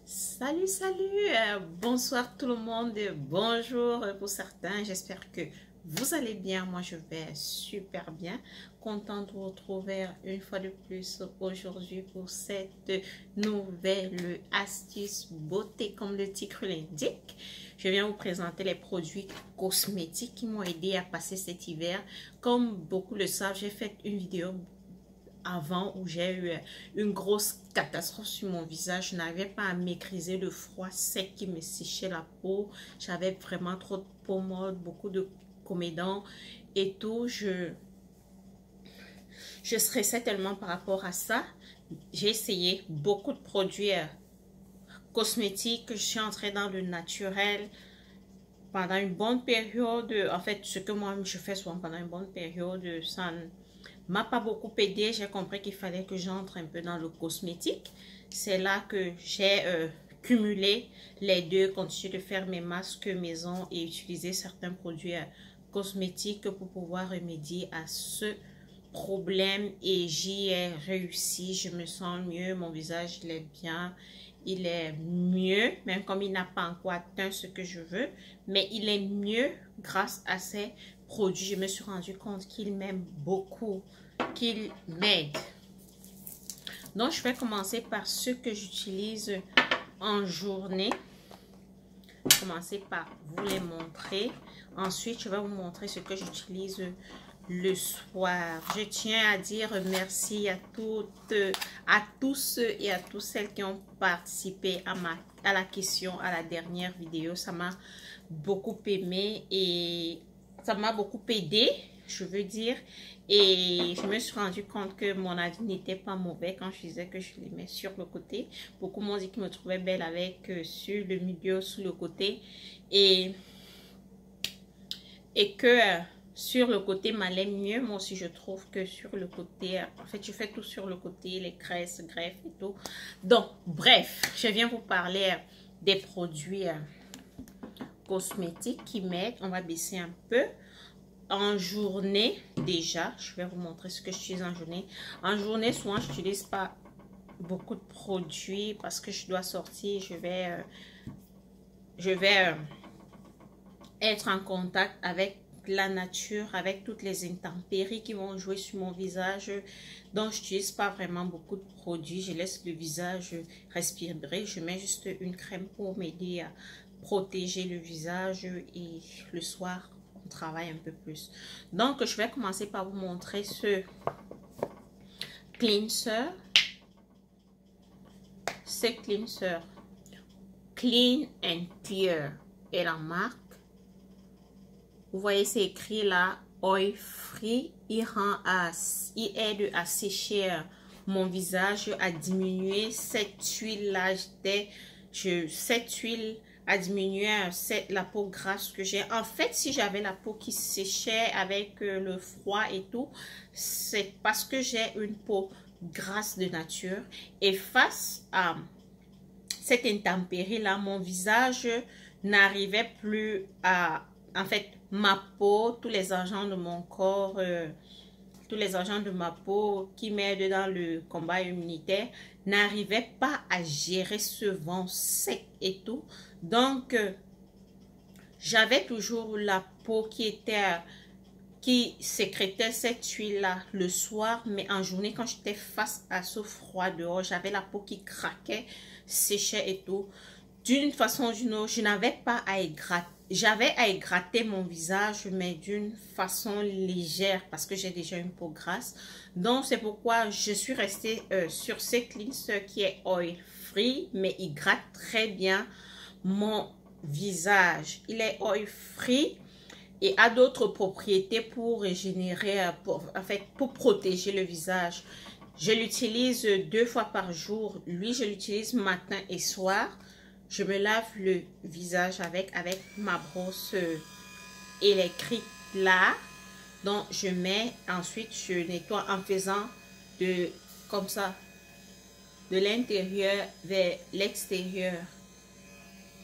Salut, bonsoir tout le monde, bonjour pour certains, j'espère que vous allez bien, moi je vais super bien, content de vous retrouver une fois de plus aujourd'hui pour cette nouvelle astuce beauté comme le titre l'indique. Je viens vous présenter les produits cosmétiques qui m'ont aidé à passer cet hiver. Comme beaucoup le savent, j'ai fait une vidéo avant où j'ai eu une grosse catastrophe sur mon visage. Je n'arrivais pas à maîtriser le froid sec qui me séchait la peau. J'avais vraiment trop de peau morte, beaucoup de comédons et tout. Je stressais tellement par rapport à ça. J'ai essayé beaucoup de produits cosmétiques. Je suis entrée dans le naturel pendant une bonne période. En fait, ce que moi je fais souvent pendant une bonne période, ça m'a pas beaucoup aidé. J'ai compris qu'il fallait que j'entre un peu dans le cosmétique. C'est là que j'ai cumulé les deux, continuer de faire mes masques maison et utiliser certains produits cosmétiques pour pouvoir remédier à ce problème, et j'y ai réussi. Je me sens mieux, mon visage il est bien, il est mieux, même comme il n'a pas encore atteint ce que je veux, mais il est mieux grâce à ces produits. Je me suis rendu compte qu'il m'aime beaucoup, qu'il m'aide. Donc je vais commencer par ce que j'utilise en journée. Commencer par vous les montrer. Ensuite je vais vous montrer ce que j'utilise le soir. Je tiens à dire merci à toutes, à tous ceux et à toutes celles qui ont participé à la question, à la dernière vidéo. Ça m'a beaucoup aimé et ça m'a beaucoup aidé, je veux dire. Et je me suis rendu compte que mon avis n'était pas mauvais quand je disais que je les mets sur le côté. Beaucoup m'ont dit qu'ils me trouvaient belle avec sur le milieu, sous le côté. Et que sur le côté m'allait mieux. Moi aussi je trouve que sur le côté, en fait je fais tout sur le côté, les greffes et tout. Donc bref, je viens vous parler des produits cosmétiques qui m'aident. On va baisser un peu. En journée, déjà je vais vous montrer ce que j'utilise en journée. En journée souvent je n'utilise pas beaucoup de produits parce que je dois sortir, je vais être en contact avec la nature, avec toutes les intempéries qui vont jouer sur mon visage. Donc je n'utilise pas vraiment beaucoup de produits, je laisse le visage respirer. Je mets juste une crème pour m'aider à protéger le visage, et le soir on travaille un peu plus. Donc je vais commencer par vous montrer ce cleanser. Ce cleanser Clean and Clear est la marque. Vous voyez, c'est écrit là, oil free. Il aide à sécher mon visage, à diminuer cette huile là. Cette huile a diminué la peau grasse que j'ai. En fait, si j'avais la peau qui séchait avec le froid et tout, c'est parce que j'ai une peau grasse de nature. Et face à cette intempérie là, mon visage n'arrivait plus à... En fait, ma peau, tous les organes de mon corps, tous les organes de ma peau qui m'aident dans le combat immunitaire n'arrivaient pas à gérer ce vent sec et tout. Donc, j'avais toujours la peau qui sécrétait cette huile-là le soir, mais en journée, quand j'étais face à ce froid dehors, j'avais la peau qui craquait, séchait et tout. D'une façon ou d'une autre, je n'avais pas à égratter. J'avais à égratter mon visage, mais d'une façon légère parce que j'ai déjà une peau grasse. Donc, c'est pourquoi je suis restée sur ce cleanser qui est oil free, mais il gratte très bien mon visage. Il est oil free et a d'autres propriétés pour régénérer, pour protéger le visage. Je l'utilise 2 fois par jour. Lui, je l'utilise matin et soir. Je me lave le visage avec ma brosse électrique là. Donc, je mets, ensuite, je nettoie en faisant comme ça, de l'intérieur vers l'extérieur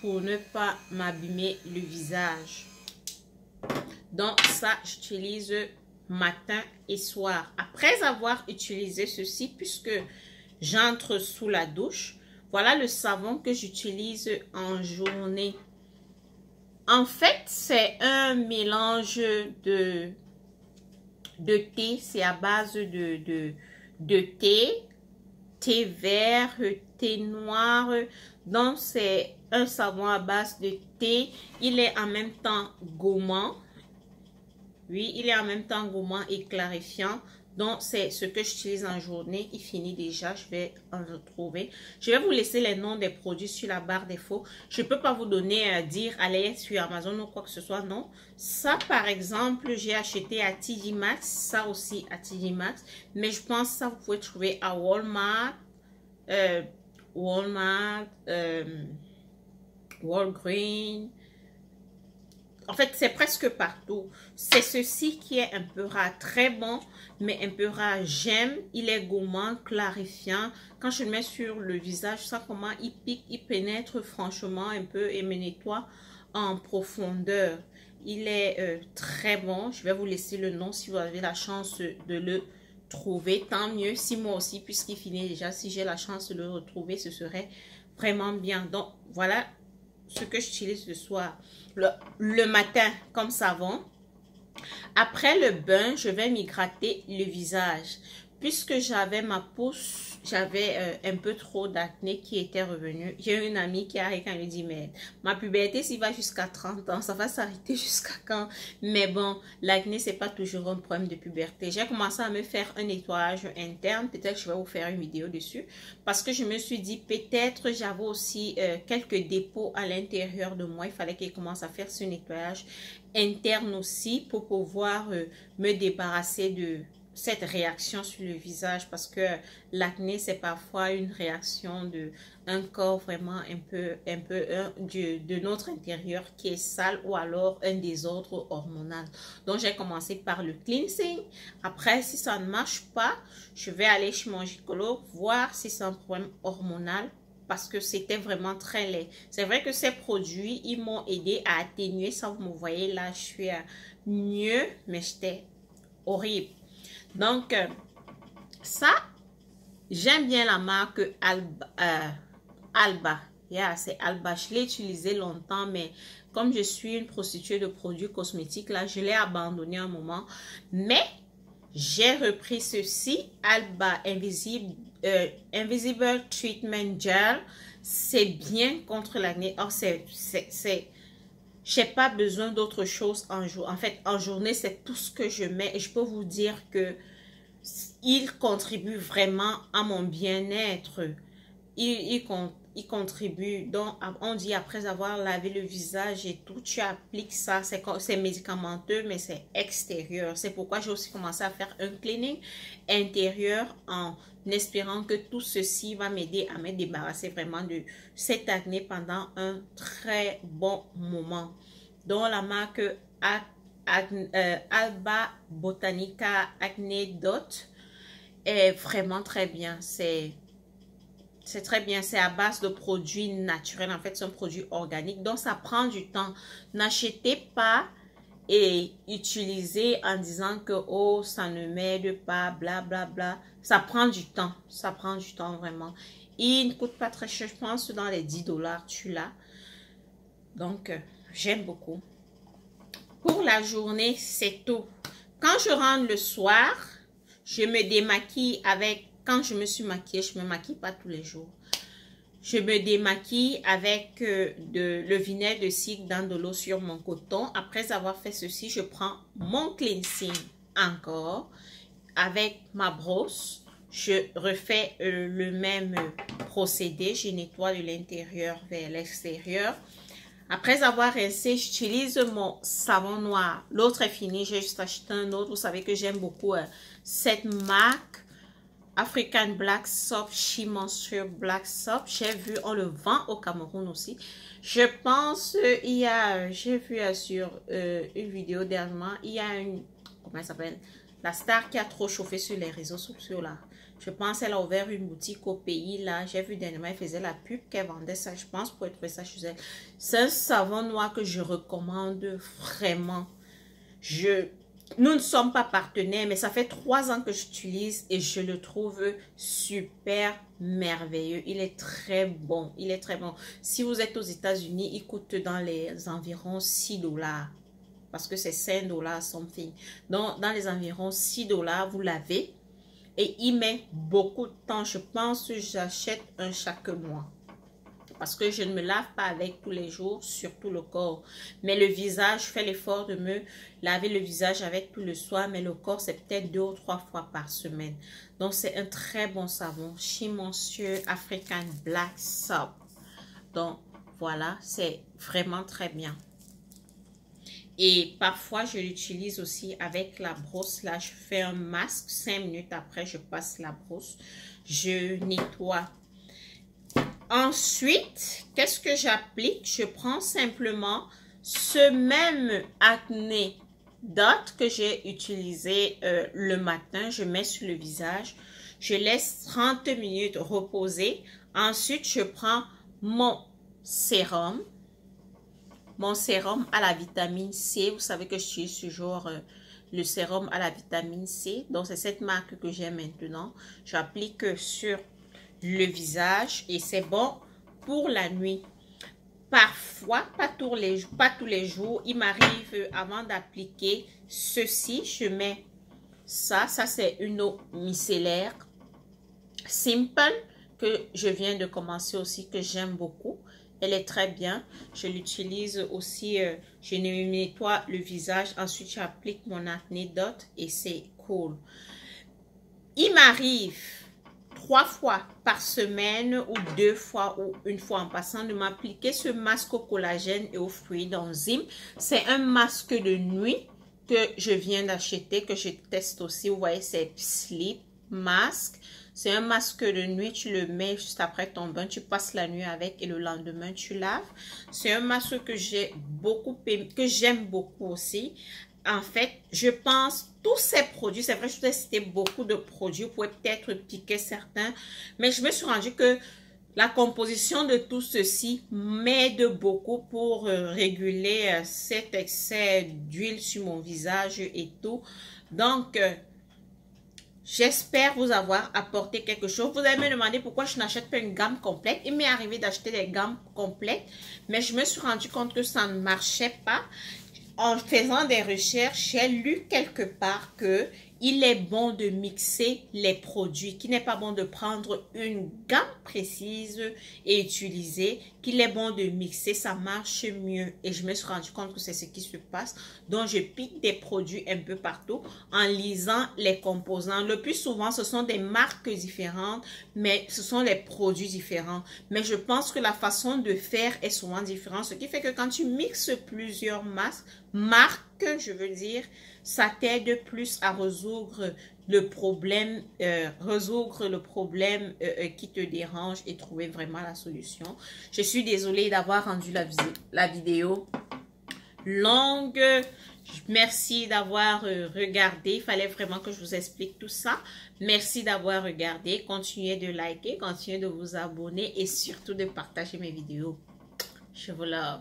pour ne pas m'abîmer le visage. Donc, ça, j'utilise matin et soir. Après avoir utilisé ceci, puisque j'entre sous la douche, Voilà le savon que j'utilise en journée. En fait, c'est un mélange de thé. C'est à base de thé vert, thé noir. Donc, c'est un savon à base de thé. Il est en même temps gourmand. Oui, il est en même temps gourmand et clarifiant. Donc, c'est ce que j'utilise en journée. Il finit déjà. Je vais en retrouver. Je vais vous laisser les noms des produits sur la barre d'infos. Je ne peux pas vous donner, dire, allez sur Amazon ou quoi que ce soit. Non. Ça, par exemple, j'ai acheté à TJ Maxx. Ça aussi à TJ Maxx. Mais je pense que ça, vous pouvez trouver à Walmart. Walgreens. En fait, c'est presque partout. C'est ceci qui est un peu rare. Très bon, mais un peu rare. J'aime. Il est gourmand, clarifiant. Quand je le mets sur le visage, je sens comment il pique, il pénètre franchement un peu et me nettoie en profondeur. Il est très bon. Je vais vous laisser le nom si vous avez la chance de le trouver. Tant mieux. Si moi aussi, puisqu'il finit déjà, si j'ai la chance de le retrouver, ce serait vraiment bien. Donc, voilà ce que j'utilise le soir, le matin comme savon. Après le bain, je vais m'hydrater le visage. Puisque j'avais ma peau, j'avais un peu trop d'acné qui était revenu. J'ai une amie qui arrive et lui dit, mais ma puberté, s'il va jusqu'à 30 ans, ça va s'arrêter jusqu'à quand? Mais bon, l'acné, c'est pas toujours un problème de puberté. J'ai commencé à me faire un nettoyage interne. Peut-être que je vais vous faire une vidéo dessus. Parce que je me suis dit, peut-être j'avais aussi quelques dépôts à l'intérieur de moi. Il fallait qu'il commence à faire ce nettoyage interne aussi pour pouvoir me débarrasser de cette réaction sur le visage, parce que l'acné, c'est parfois une réaction de un corps vraiment un peu de notre intérieur qui est sale, ou alors un désordre hormonal. Donc j'ai commencé par le cleansing. Après, si ça ne marche pas, je vais aller chez mon gynécologue voir si c'est un problème hormonal, parce que c'était vraiment très laid. C'est vrai que ces produits, ils m'ont aidé à atténuer ça. Vous me voyez là, je suis mieux, mais j'étais horrible. Donc, ça, j'aime bien la marque Alba. Yeah, c'est Alba. Je l'ai utilisé longtemps, mais comme je suis une prostituée de produits cosmétiques, là, je l'ai abandonné un moment. Mais, j'ai repris ceci, Alba Invisible Treatment Gel. C'est bien contre l'acné. Oh, j'ai pas besoin d'autre chose en jour. En fait, en journée, c'est tout ce que je mets. Et je peux vous dire que il contribue vraiment à mon bien-être. Il contribue. Donc, on dit après avoir lavé le visage et tout, tu appliques ça. C'est médicamenteux, mais c'est extérieur. C'est pourquoi j'ai aussi commencé à faire un cleaning intérieur en espérant que tout ceci va m'aider à me débarrasser vraiment de cette acné pendant un très bon moment. Donc, la marque Alba Botanica Acne Dot est vraiment très bien. C'est très bien. C'est à base de produits naturels. En fait, c'est un produit organique. Donc, ça prend du temps. N'achetez pas et utilisez en disant que oh, ça ne m'aide pas, blablabla. Bla, bla. Ça prend du temps. Ça prend du temps vraiment. Il ne coûte pas très cher. Je pense dans les 10 $, tu l'as. Donc, j'aime beaucoup. Pour la journée, c'est tout. Quand je rentre le soir, je me démaquille avec... Quand je me suis maquillée, je ne me maquille pas tous les jours. Je me démaquille avec le vinaigre de cidre dans de l'eau sur mon coton. Après avoir fait ceci, je prends mon cleansing encore avec ma brosse. Je refais le même procédé. Je nettoie de l'intérieur vers l'extérieur. Après avoir rincé, j'utilise mon savon noir. L'autre est fini. J'ai juste acheté un autre. Vous savez que j'aime beaucoup cette marque. African Black Soap, She Monster Black Soap. J'ai vu, on le vend au Cameroun aussi. Je pense, j'ai vu sur une vidéo dernièrement, il y a une, comment elle s'appelle? La star qui a trop chauffé sur les réseaux sociaux là. Je pense elle a ouvert une boutique au pays là. J'ai vu dernièrement, elle faisait la pub qu'elle vendait ça. Je pense pour trouver ça chez elle. C'est un savon noir que je recommande vraiment. Nous ne sommes pas partenaires, mais ça fait 3 ans que j'utilise et je le trouve super merveilleux. Il est très bon. Il est très bon. Si vous êtes aux États-Unis, il coûte dans les environs 6 $. Parce que c'est 5 $ something. Donc, dans les environs 6 $, vous l'avez. Et il met beaucoup de temps. Je pense que j'achète un chaque mois. Parce que je ne me lave pas avec tous les jours, surtout le corps. Mais le visage, je fais l'effort de me laver le visage avec tout le soir. Mais le corps, c'est peut-être 2 ou 3 fois par semaine. Donc, c'est un très bon savon. Chez Monsieur African Black Soap. Donc, voilà, c'est vraiment très bien. Et parfois, je l'utilise aussi avec la brosse. Là, je fais un masque. 5 minutes après, je passe la brosse. Je nettoie. Ensuite, qu'est-ce que j'applique? Je prends simplement ce même Acné Dot que j'ai utilisé le matin. Je mets sur le visage. Je laisse 30 minutes reposer. Ensuite, je prends mon sérum. Mon sérum à la vitamine C. Vous savez que je suis toujours le sérum à la vitamine C. Donc, c'est cette marque que j'ai maintenant. J'applique sur le visage et c'est bon pour la nuit. Parfois, pas tous les jours, il m'arrive avant d'appliquer ceci, je mets ça. Ça, c'est une eau micellaire simple que je viens de commencer aussi, que j'aime beaucoup. Elle est très bien. Je l'utilise aussi, je nettoie le visage. Ensuite, j'applique mon Acné Dot et c'est cool. Il m'arrive 3 fois par semaine ou 2 fois ou 1 fois en passant de m'appliquer ce masque au collagène et aux fruits d'enzymes. C'est un masque de nuit que je viens d'acheter, que je teste aussi. Vous voyez, c'est Sleep Mask. C'est un masque de nuit, tu le mets juste après ton bain, tu passes la nuit avec et le lendemain tu laves. C'est un masque que j'ai beaucoup aimé, que j'aime beaucoup aussi. En fait, je pense tous ces produits, c'est vrai, je vous ai cité beaucoup de produits, vous pouvez peut-être piquer certains, mais je me suis rendu que la composition de tout ceci m'aide beaucoup pour réguler cet excès d'huile sur mon visage et tout. Donc, j'espère vous avoir apporté quelque chose. Vous allez me demander pourquoi je n'achète pas une gamme complète. Il m'est arrivé d'acheter des gammes complètes, mais je me suis rendu compte que ça ne marchait pas. En faisant des recherches, j'ai lu quelque part que il est bon de mixer les produits, qu'il n'est pas bon de prendre une gamme précise et utiliser, qu'il est bon de mixer, ça marche mieux. Et je me suis rendu compte que c'est ce qui se passe. Donc, je pique des produits un peu partout en lisant les composants. Le plus souvent, ce sont des marques différentes, mais ce sont des produits différents. Mais je pense que la façon de faire est souvent différente, ce qui fait que quand tu mixes plusieurs marques, je veux dire, ça t'aide plus à résoudre le problème, qui te dérange et trouver vraiment la solution. Je suis désolée d'avoir rendu la vidéo longue. Merci d'avoir regardé. Il fallait vraiment que je vous explique tout ça. Merci d'avoir regardé. Continuez de liker, continuez de vous abonner et surtout de partager mes vidéos. Je vous love.